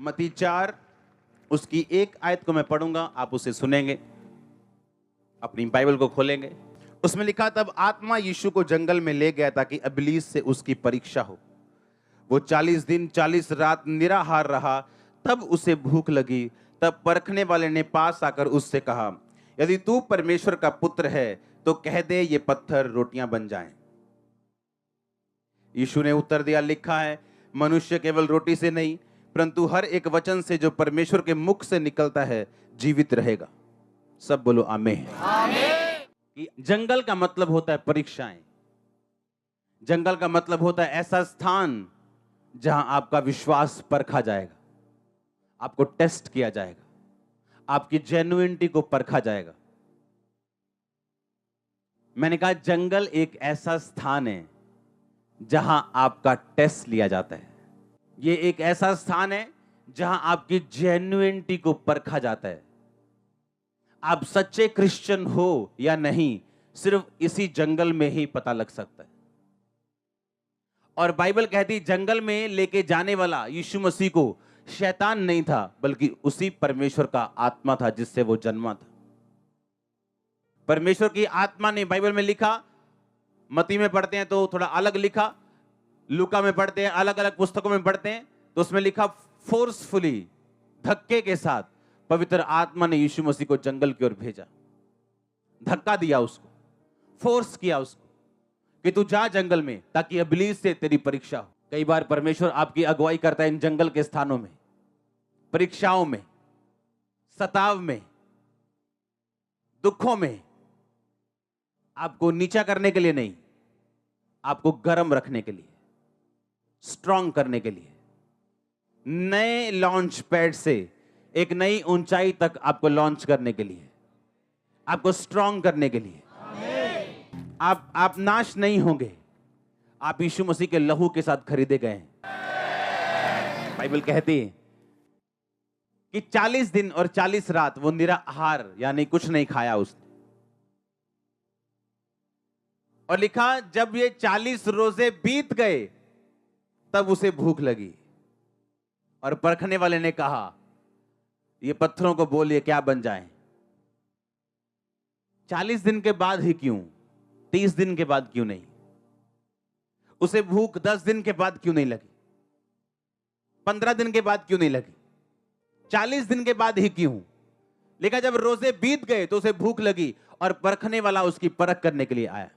मत्ती 4 उसकी एक आयत को मैं पढ़ूंगा, आप उसे सुनेंगे, अपनी बाइबल को खोलेंगे। उसमें लिखा, तब आत्मा यीशु को जंगल में ले गया ताकि इब्लीस से उसकी परीक्षा हो। वो 40 दिन 40 रात निराहार रहा। तब उसे भूख लगी। तब परखने वाले ने पास आकर उससे कहा, यदि तू परमेश्वर का पुत्र है तो कह दे ये पत्थर रोटियां बन जाएं। यीशु ने उत्तर दिया, लिखा है, मनुष्य केवल रोटी से नहीं परंतु हर एक वचन से जो परमेश्वर के मुख से निकलता है जीवित रहेगा। सब बोलो आमीन। आमीन। जंगल का मतलब होता है परीक्षाएं। जंगल का मतलब होता है ऐसा स्थान जहां आपका विश्वास परखा जाएगा, आपको टेस्ट किया जाएगा, आपकी जेन्युइनिटी को परखा जाएगा। मैंने कहा जंगल एक ऐसा स्थान है जहां आपका टेस्ट लिया जाता है। यह एक ऐसा स्थान है जहां आपकी जेन्युइनिटी को परखा जाता है। आप सच्चे क्रिश्चियन हो या नहीं सिर्फ इसी जंगल में ही पता लग सकता है। और बाइबल कहती जंगल में लेके जाने वाला यीशु मसीह को शैतान नहीं था बल्कि उसी परमेश्वर का आत्मा था जिससे वो जन्मा था। परमेश्वर की आत्मा ने, बाइबल में लिखा, मत्ती में पढ़ते हैं तो थोड़ा अलग लिखा, लूका में पढ़ते हैं, अलग अलग पुस्तकों में पढ़ते हैं तो उसमें लिखा फोर्सफुली, धक्के के साथ पवित्र आत्मा ने यीशु मसीह को जंगल की ओर भेजा। धक्का दिया उसको, फोर्स किया उसको कि तू जा जंगल में ताकि इब्लीस से तेरी परीक्षा हो। कई बार परमेश्वर आपकी अगुवाई करता है इन जंगल के स्थानों में, परीक्षाओं में, सताव में, दुखों में, आपको नीचा करने के लिए नहीं, आपको गर्म रखने के लिए, स्ट्रांग करने के लिए, नए लॉन्च पैड से एक नई ऊंचाई तक आपको लॉन्च करने के लिए, आपको स्ट्रांग करने के लिए। आप नाश नहीं होंगे, आप यीशु मसीह के लहू के साथ खरीदे गए हैं। बाइबल कहती है कि 40 दिन और 40 रात वो निराहार यानी कुछ नहीं खाया उसने। और लिखा जब ये 40 रोजे बीत गए तब उसे भूख लगी। और परखने वाले ने कहा, ये पत्थरों को बोलिए क्या बन जाएं। 40 दिन के बाद ही क्यों, 30 दिन के बाद क्यों नहीं? उसे भूख 10 दिन के बाद क्यों नहीं लगी? 15 दिन के बाद क्यों नहीं लगी? 40 दिन के बाद ही क्यों? लेकिन जब रोजे बीत गए तो उसे भूख लगी और परखने वाला उसकी परख करने के लिए आया।